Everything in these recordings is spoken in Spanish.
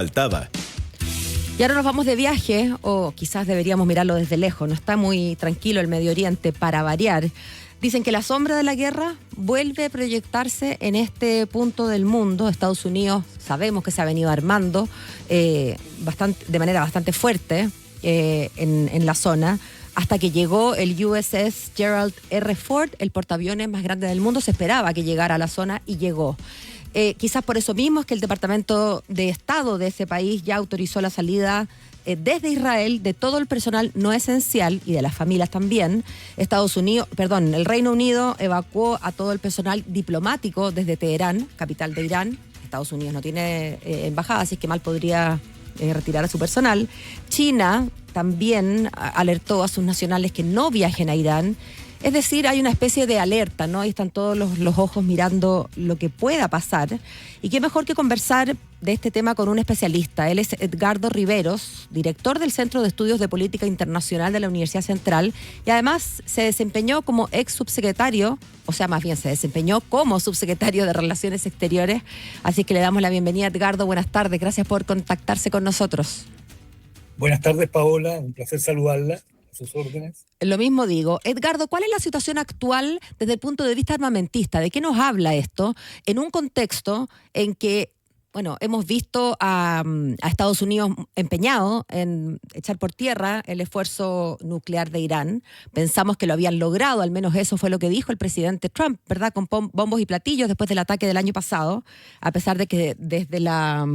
faltaba. Y ahora nos vamos de viaje, o quizás deberíamos mirarlo desde lejos. No está muy tranquilo el Medio Oriente para variar. Dicen que la sombra de la guerra vuelve a proyectarse en este punto del mundo. Estados Unidos sabemos que se ha venido armando de manera bastante fuerte en la zona, hasta que llegó el USS Gerald R. Ford, el portaaviones más grande del mundo. Se esperaba que llegara a la zona y llegó. Quizás por eso mismo es que el Departamento de Estado de ese país ya autorizó la salida desde Israel de todo el personal no esencial y de las familias también. El Reino Unido evacuó a todo el personal diplomático desde Teherán, capital de Irán. Estados Unidos no tiene embajada, así que mal podría retirar a su personal. China también alertó a sus nacionales que no viajen a Irán. Es decir, hay una especie de alerta, ¿no? Ahí están todos los ojos mirando lo que pueda pasar. Y qué mejor que conversar de este tema con un especialista. Él es Edgardo Riveros, director del Centro de Estudios de Política Internacional de la Universidad Central, y además se desempeñó como ex subsecretario, o sea, más bien se desempeñó como subsecretario de Relaciones Exteriores. Así que le damos la bienvenida, Edgardo. Buenas tardes, gracias por contactarse con nosotros. Buenas tardes, Paola, un placer saludarla, a sus órdenes. Lo mismo digo. Edgardo, ¿cuál es la situación actual desde el punto de vista armamentista? ¿De qué nos habla esto en un contexto en que, bueno, hemos visto a Estados Unidos empeñado en echar por tierra el esfuerzo nuclear de Irán? Pensamos que lo habían logrado, al menos eso fue lo que dijo el presidente Trump, ¿verdad? Con bombos y platillos después del ataque del año pasado, a pesar de que desde la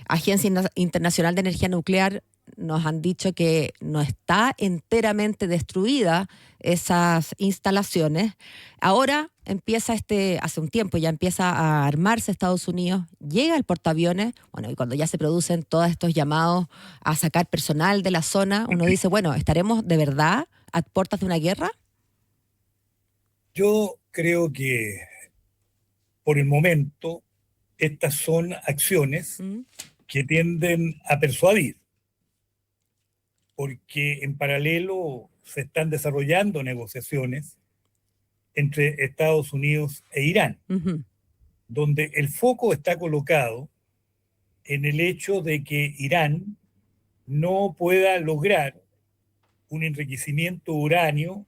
Agencia Internacional de Energía Nuclear nos han dicho que no está enteramente destruida esas instalaciones. Ahora hace un tiempo ya empieza a armarse Estados Unidos, llega el portaaviones, bueno, y cuando ya se producen todos estos llamados a sacar personal de la zona, uno dice, bueno, ¿estaremos de verdad a puertas de una guerra? Yo creo que por el momento estas son acciones que tienden a persuadir, porque en paralelo se están desarrollando negociaciones entre Estados Unidos e Irán, donde el foco está colocado en el hecho de que Irán no pueda lograr un enriquecimiento de uranio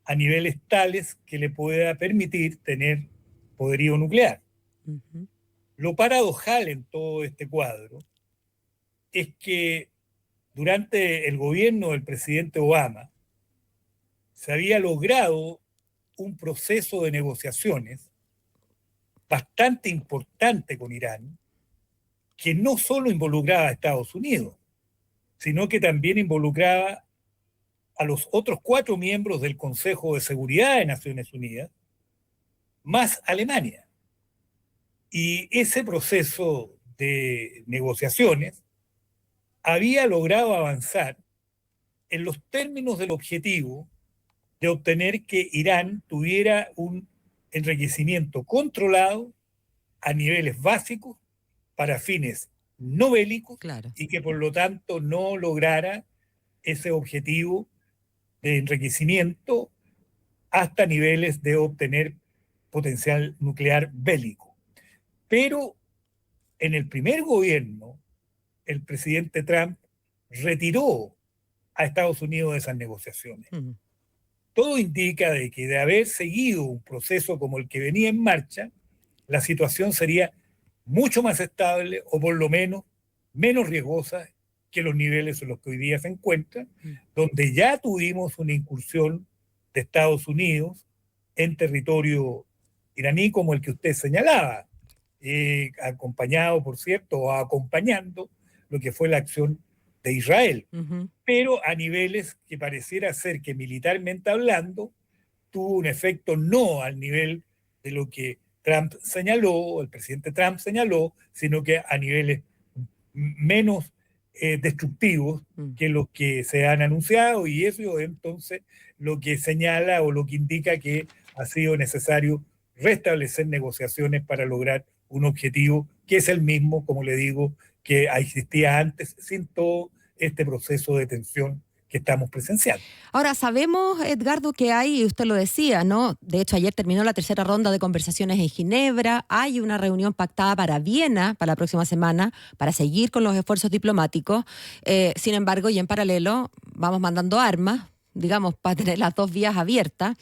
a niveles tales que le pueda permitir tener poderío nuclear. Lo paradojal en todo este cuadro es que durante el gobierno del presidente Obama se había logrado un proceso de negociaciones bastante importante con Irán, que no solo involucraba a Estados Unidos, sino que también involucraba a los otros 4 miembros del Consejo de Seguridad de Naciones Unidas, más Alemania. Y ese proceso de negociaciones había logrado avanzar en los términos del objetivo de obtener que Irán tuviera un enriquecimiento controlado a niveles básicos para fines no bélicos, claro, y que por lo tanto no lograra ese objetivo de enriquecimiento hasta niveles de obtener potencial nuclear bélico. Pero en el primer gobierno, el presidente Trump retiró a Estados Unidos de esas negociaciones. Todo indica de que de haber seguido un proceso como el que venía en marcha, la situación sería mucho más estable, o por lo menos menos riesgosa que los niveles en los que hoy día se encuentran, donde ya tuvimos una incursión de Estados Unidos en territorio iraní como el que usted señalaba, acompañado, por cierto, o acompañando lo que fue la acción de Israel, pero a niveles que pareciera ser que militarmente hablando tuvo un efecto no al nivel de lo que Trump señaló, el presidente Trump señaló, sino que a niveles menos destructivos que los que se han anunciado, y eso entonces lo que señala o lo que indica que ha sido necesario restablecer negociaciones para lograr un objetivo que es el mismo, como le digo, que existía antes, sin todo este proceso de tensión que estamos presenciando. Ahora, sabemos, Edgardo, que hay, y usted lo decía, ¿no? De hecho, ayer terminó la tercera ronda de conversaciones en Ginebra, hay una reunión pactada para Viena para la próxima semana, para seguir con los esfuerzos diplomáticos. Sin embargo, y en paralelo, vamos mandando armas, digamos, para tener las dos vías abiertas.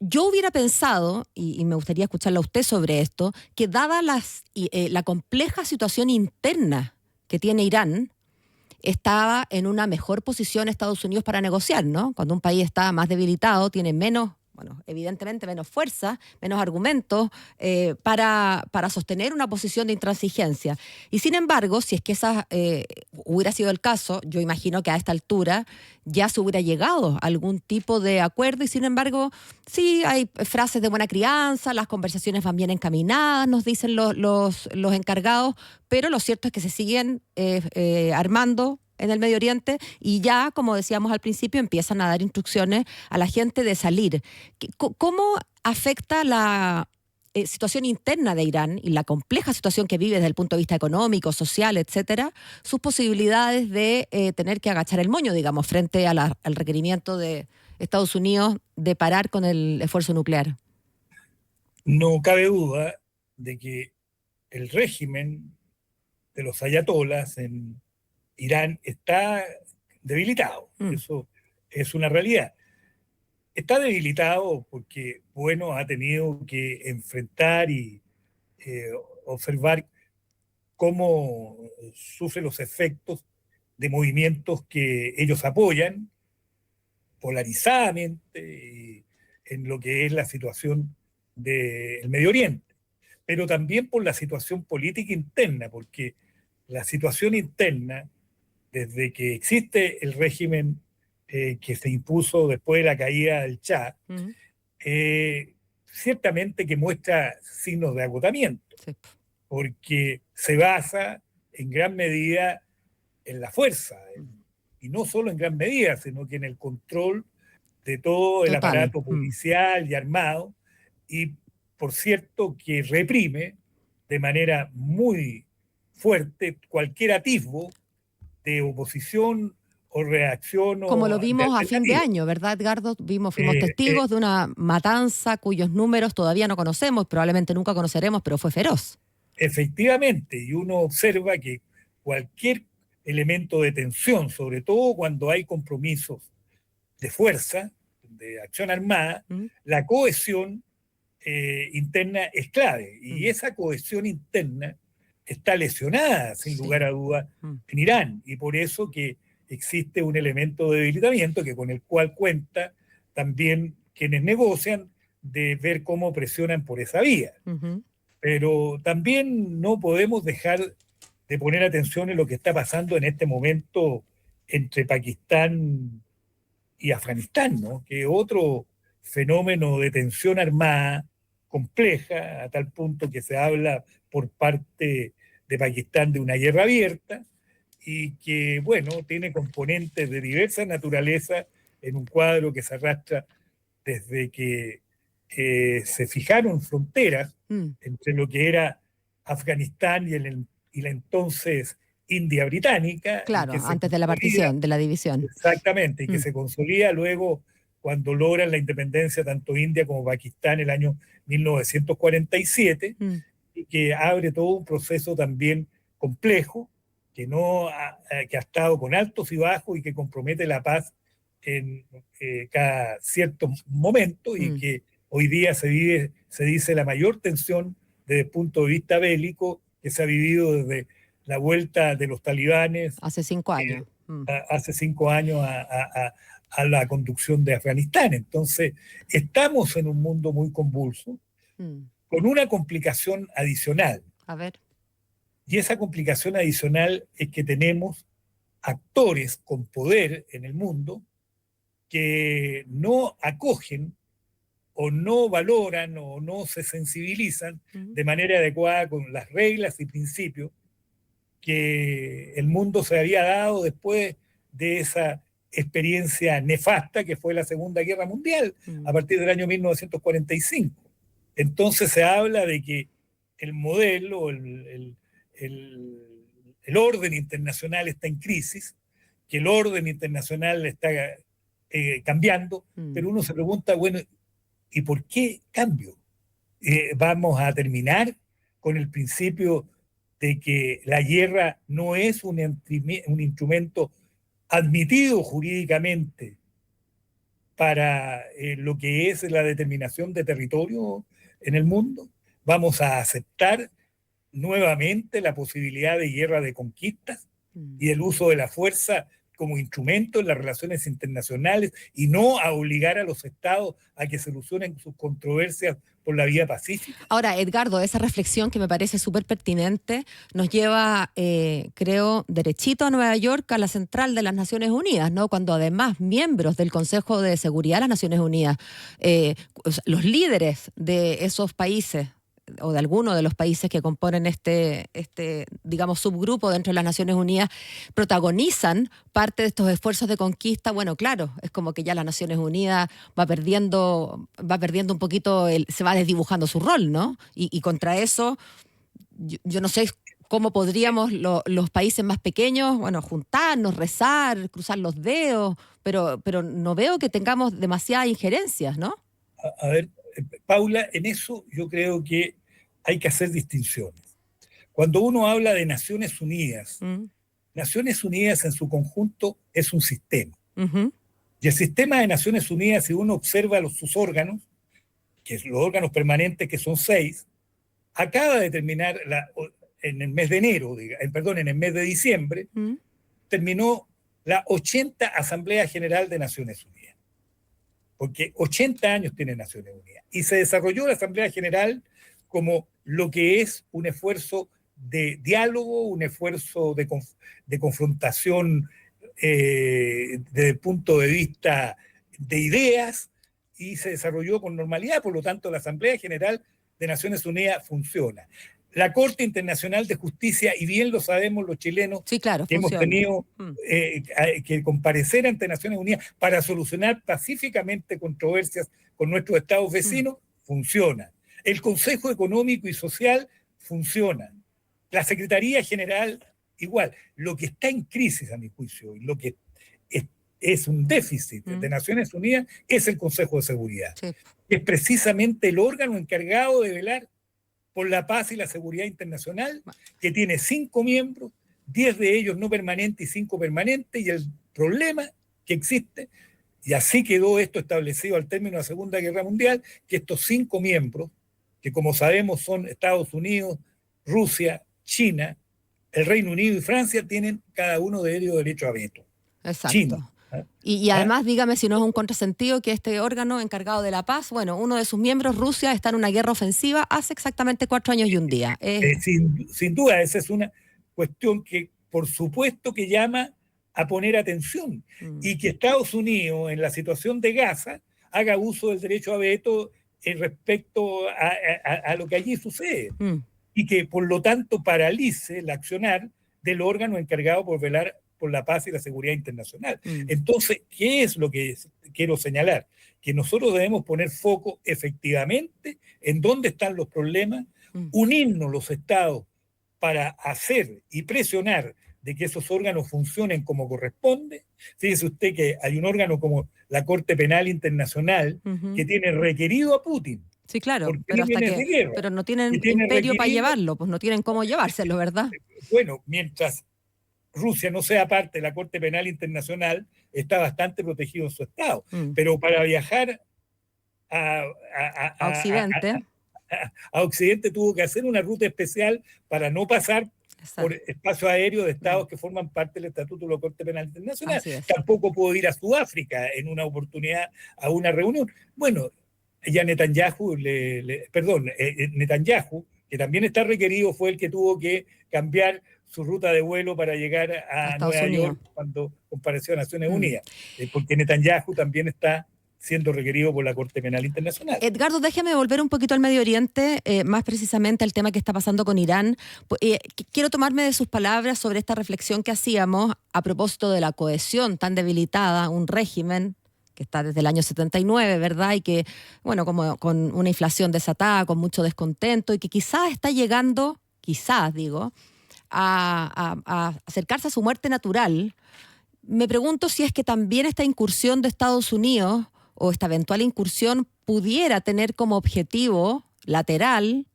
Yo hubiera pensado, y me gustaría escucharla a usted sobre esto, que dada la compleja situación interna que tiene Irán, estaba en una mejor posición Estados Unidos para negociar, ¿no? Cuando un país está más debilitado, tiene menos, bueno, evidentemente menos fuerza, menos argumentos para sostener una posición de intransigencia. Y sin embargo, si es que esa hubiera sido el caso, yo imagino que a esta altura ya se hubiera llegado a algún tipo de acuerdo, y sin embargo, sí, hay frases de buena crianza, las conversaciones van bien encaminadas, nos dicen los encargados, pero lo cierto es que se siguen armando en el Medio Oriente y ya, como decíamos al principio, empiezan a dar instrucciones a la gente de salir. ¿Cómo afecta la situación interna de Irán y la compleja situación que vive desde el punto de vista económico, social, etcétera, sus posibilidades de tener que agachar el moño, digamos, frente a al requerimiento de Estados Unidos de parar con el esfuerzo nuclear? No cabe duda de que el régimen de los ayatolas en Irán está debilitado. Eso es una realidad. Está debilitado porque, bueno, ha tenido que enfrentar y eh, observar cómo sufre los efectos de movimientos que ellos apoyan polarizadamente en lo que es la situación del Medio Oriente, pero también por la situación política interna, porque la situación interna, desde que existe el régimen que se impuso después de la caída del Shah, ciertamente que muestra signos de agotamiento, Sí. porque se basa en gran medida en la fuerza, y no solo en gran medida, sino que en el control de todo el Total. aparato policial y armado, y por cierto que reprime de manera muy fuerte cualquier atisbo de oposición o reacción Como o lo de vimos a fin de alternativa. año, ¿verdad, Edgardo? Fuimos Eh, eh, testigos de una matanza cuyos números todavía no conocemos, probablemente nunca conoceremos, pero fue feroz. Efectivamente, y uno observa que cualquier elemento de tensión, sobre todo cuando hay compromisos de fuerza, de acción armada, ¿Mm? la cohesión interna es clave. Y Mm. esa cohesión interna está lesionada, sin lugar Sí. a duda, Mm. en Irán. Y por eso que existe un elemento de debilitamiento que con el cual cuenta también quienes negocian de ver cómo presionan por esa vía. Uh-huh. Pero también no podemos dejar de poner atención en lo que está pasando en este momento entre Pakistán y Afganistán, ¿no? Que otro fenómeno de tensión armada compleja, a tal punto que se habla por parte de Pakistán de una guerra abierta y que, bueno, tiene componentes de diversa naturaleza en un cuadro que se arrastra desde que se fijaron fronteras Mm. entre lo que era Afganistán y la entonces India británica, y Claro, que se antes de la consolida partición, de la división. exactamente, y que Mm. se consolida luego cuando logran la independencia tanto India como Pakistán en el año 1947, Mm. y que abre todo un proceso también complejo, que, no ha, que ha estado con altos y bajos y que compromete la paz en cada cierto momento, y Mm. que hoy día se dice la mayor tensión desde el punto de vista bélico que se ha vivido desde la vuelta de los talibanes Hace 5 años. Mm. hace 5 años a la conducción de Afganistán. Entonces, estamos en un mundo muy convulso, Mm. con una complicación adicional. A ver. Y esa complicación adicional es que tenemos actores con poder en el mundo que no acogen o no valoran o no se sensibilizan Mm. de manera adecuada con las reglas y principios que el mundo se había dado después de esa experiencia nefasta que fue la Segunda Guerra Mundial a Mm. partir del año 1945. Entonces se habla de que el modelo, el orden internacional está en crisis, que el orden internacional está cambiando, pero uno se pregunta, bueno, ¿y por qué cambio? Vamos a terminar con el principio de que la guerra no es un instrumento admitido jurídicamente para lo que es la determinación de territorio en el mundo. Vamos a aceptar nuevamente la posibilidad de guerra de conquistas y el uso de la fuerza como instrumento en las relaciones internacionales y no a obligar a los estados a que solucionen sus controversias por la vía pacífica. Ahora, Edgardo, esa reflexión que me parece súper pertinente nos lleva, creo, derechito a Nueva York, a la central de las Naciones Unidas, ¿no? Cuando además miembros del Consejo de Seguridad de las Naciones Unidas, los líderes de esos países, o de alguno de los países que componen digamos, subgrupo dentro de las Naciones Unidas, protagonizan parte de estos esfuerzos de conquista. Bueno, claro, es como que ya las Naciones Unidas va perdiendo un poquito, se va desdibujando su rol, ¿no? Y contra eso, yo no sé cómo podríamos los países más pequeños, bueno, juntarnos, rezar, cruzar los dedos, pero no veo que tengamos demasiadas injerencias, ¿no? A ver, Paula, en eso yo creo que hay que hacer distinciones. Cuando uno habla de Naciones Unidas, Naciones Unidas en su conjunto es un sistema. Y el sistema de Naciones Unidas, si uno observa sus órganos, que es los órganos permanentes, que son 6, acaba de terminar en el mes de enero, en el mes de diciembre, terminó la 80 Asamblea General de Naciones Unidas. Porque 80 años tiene Naciones Unidas. Y se desarrolló la Asamblea General como lo que es un esfuerzo de diálogo, un esfuerzo de confrontación desde el punto de vista de ideas, y se desarrolló con normalidad. Por lo tanto, la Asamblea General de Naciones Unidas funciona. La Corte Internacional de Justicia, y bien lo sabemos los chilenos, sí, claro, que hemos tenido que comparecer ante Naciones Unidas para solucionar pacíficamente controversias con nuestros estados vecinos, funciona. El Consejo Económico y Social funciona. La Secretaría General, igual. Lo que está en crisis, a mi juicio, y lo que es un déficit de Naciones Unidas, es el Consejo de Seguridad. Sí. Es precisamente el órgano encargado de velar por la paz y la seguridad internacional, que tiene 5 miembros, 10 de ellos no permanentes y 5 permanentes, y el problema que existe, y así quedó esto establecido al término de la Segunda Guerra Mundial, que estos 5 miembros, que como sabemos son Estados Unidos, Rusia, China, el Reino Unido y Francia, tienen cada uno de ellos derecho a veto. Exacto. China. Y además, dígame si no es un contrasentido que este órgano encargado de la paz, bueno, uno de sus miembros, Rusia, está en una guerra ofensiva hace exactamente 4 años y un día. Sin duda, esa es una cuestión que por supuesto que llama a poner atención, y que Estados Unidos en la situación de Gaza haga uso del derecho a veto respecto a lo que allí sucede, y que por lo tanto paralice el accionar del órgano encargado por velar por la paz y la seguridad internacional. Entonces, ¿qué es lo que quiero señalar? Que nosotros debemos poner foco efectivamente en dónde están los problemas, unirnos los estados para hacer y presionar de que esos órganos funcionen como corresponde. Fíjese usted que hay un órgano como la Corte Penal Internacional que tiene requerido a Putin. Sí, claro, pero no tienen imperio para llevarlo, pues no tienen cómo llevárselo, ¿verdad? Bueno, mientras Rusia no sea parte de la Corte Penal Internacional, está bastante protegido en su estado. Pero para viajar a Occidente. A Occidente tuvo que hacer una ruta especial para no pasar por espacio aéreo de estados que forman parte del Estatuto de la Corte Penal Internacional. Tampoco pudo ir a Sudáfrica en una oportunidad a una reunión. Bueno, ya Netanyahu, Netanyahu, que también está requerido, fue el que tuvo que cambiar su ruta de vuelo para llegar a Nueva York cuando compareció a Naciones Unidas, porque Netanyahu también está siendo requerido por la Corte Penal Internacional. Edgardo, déjeme volver un poquito al Medio Oriente, más precisamente al tema que está pasando con Irán. Quiero tomarme de sus palabras sobre esta reflexión que hacíamos a propósito de la cohesión tan debilitada, un régimen que está desde el año 79, ¿verdad? Y que, bueno, como con una inflación desatada, con mucho descontento, y que quizás está llegando, a acercarse a su muerte natural. me pregunto si es que también esta incursión de Estados Unidos o esta eventual incursión pudiera tener como objetivo lateral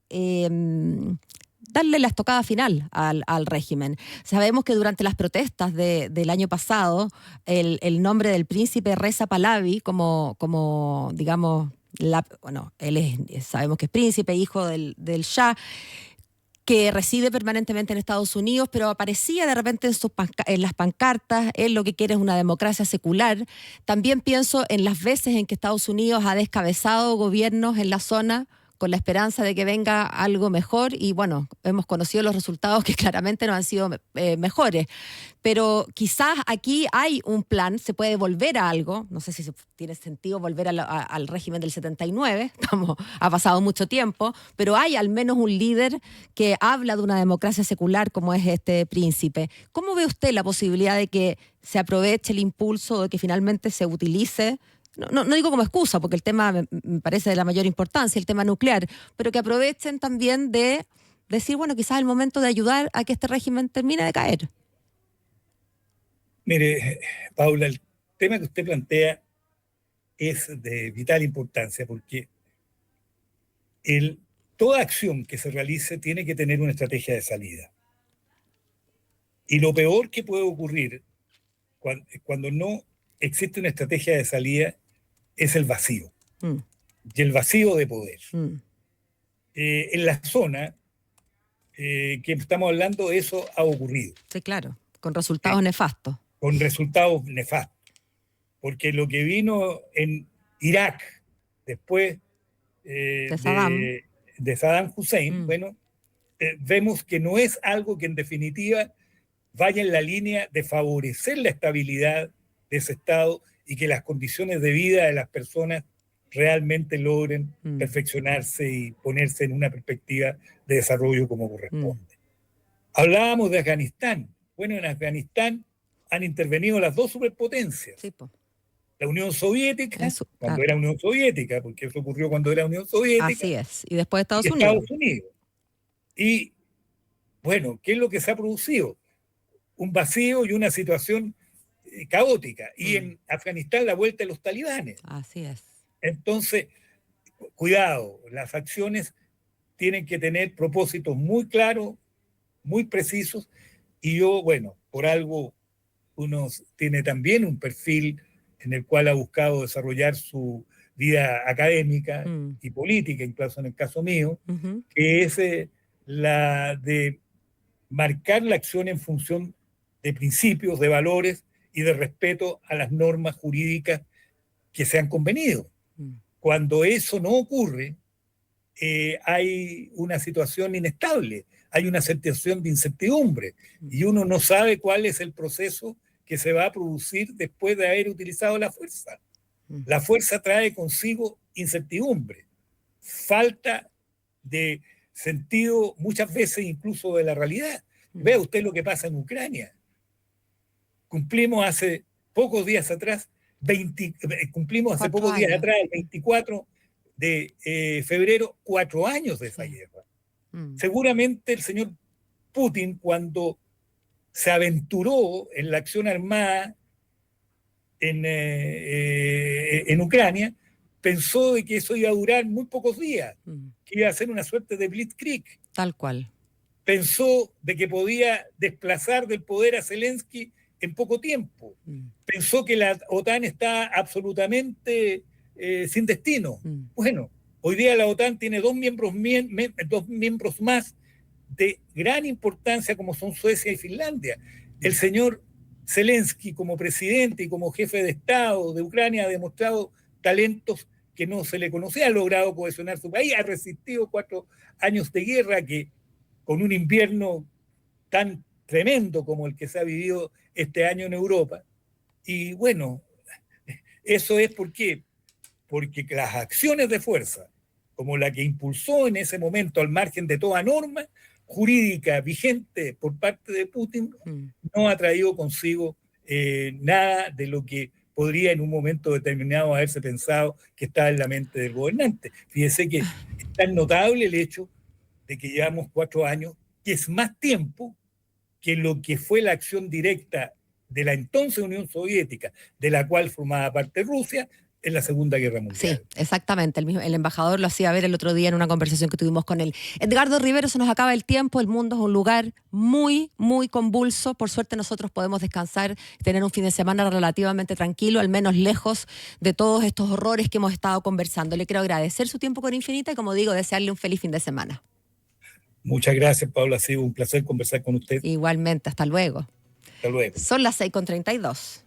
darle la estocada final al régimen. Sabemos que durante las protestas del año pasado, el nombre del príncipe Reza Pahlavi como digamos, bueno, sabemos que es príncipe, hijo del Shah, que reside permanentemente en Estados Unidos, pero aparecía de repente en las pancartas, él lo que quiere es una democracia secular. También pienso en las veces en que Estados Unidos ha descabezado gobiernos en la zona con la esperanza de que venga algo mejor, y bueno, hemos conocido los resultados que claramente no han sido mejores. Pero quizás aquí hay un plan, se puede volver a algo, no sé si tiene sentido volver al régimen del 79, ha pasado mucho tiempo, pero hay al menos un líder que habla de una democracia secular como es este príncipe. ¿Cómo ve usted la posibilidad de que se aproveche el impulso, de que finalmente se utilice? No digo como excusa, porque el tema me parece de la mayor importancia, el tema nuclear, pero que aprovechen también de decir, bueno, quizás es el momento de ayudar a que este régimen termine de caer. Mire, Paula, el tema que usted plantea es de vital importancia porque toda acción que se realice tiene que tener una estrategia de salida. Y lo peor que puede ocurrir cuando no existe una estrategia de salida es el vacío. Y el vacío de poder. En la zona que estamos hablando, eso ha ocurrido. Sí, claro, con resultados nefastos. Con resultados nefastos. Porque lo que vino en Irak después de Saddam Hussein, bueno, vemos que no es algo que en definitiva vaya en la línea de favorecer la estabilidad de ese Estado y que las condiciones de vida de las personas realmente logren perfeccionarse y ponerse en una perspectiva de desarrollo como corresponde. Hablábamos de Afganistán. Bueno, en Afganistán han intervenido las dos superpotencias. Sí, la Unión Soviética, cuando era Unión Soviética, porque eso ocurrió cuando era Unión Soviética. Así es, y después Estados Unidos. Y bueno, ¿qué es lo que se ha producido? Un vacío y una situación caótica. Y en Afganistán la vuelta de los talibanes. Así es. Entonces, cuidado, las acciones tienen que tener propósitos muy claros, muy precisos, y yo, bueno, por algo uno tiene también un perfil en el cual ha buscado desarrollar su vida académica y política, incluso en el caso mío, que es la de marcar la acción en función de principios, de valores y de respeto a las normas jurídicas que se han convenido. Cuando eso no ocurre, hay una situación inestable, hay una sensación de incertidumbre y uno no sabe cuál es el proceso que se va a producir después de haber utilizado la fuerza. La fuerza trae consigo incertidumbre, falta de sentido muchas veces incluso de la realidad. Vea usted lo que pasa en Ucrania. Cumplimos hace pocos días atrás, el 24 de febrero, 4 años de esa guerra. Seguramente el señor Putin, cuando se aventuró en la acción armada en Ucrania, pensó de que eso iba a durar muy pocos días, que iba a ser una suerte de blitzkrieg. Tal cual. Pensó de que podía desplazar del poder a Zelensky en poco tiempo. Pensó que la OTAN está absolutamente sin destino. Bueno, hoy día la OTAN tiene dos miembros más de gran importancia como son Suecia y Finlandia. El señor Zelensky como presidente y como jefe de Estado de Ucrania ha demostrado talentos que no se le conocía, ha logrado cohesionar su país, ha resistido 4 años de guerra que con un invierno tan tremendo como el que se ha vivido este año en Europa. Y bueno, eso es porque las acciones de fuerza, como la que impulsó en ese momento al margen de toda norma jurídica vigente por parte de Putin, no ha traído consigo nada de lo que podría en un momento determinado haberse pensado que estaba en la mente del gobernante. Fíjese que es tan notable el hecho de que llevamos 4 años, que es más tiempo que lo que fue la acción directa de la entonces Unión Soviética, de la cual formaba parte Rusia, en la Segunda Guerra Mundial. Sí, exactamente. El embajador lo hacía ver el otro día en una conversación que tuvimos con él. Edgardo Rivero, se nos acaba el tiempo. El mundo es un lugar muy, muy convulso. Por suerte nosotros podemos descansar, tener un fin de semana relativamente tranquilo, al menos lejos de todos estos horrores que hemos estado conversando. Le quiero agradecer su tiempo con Infinita y, como digo, desearle un feliz fin de semana. Muchas gracias, Paula. Ha sido un placer conversar con usted. Igualmente, hasta luego. Hasta luego. Son las 6:32.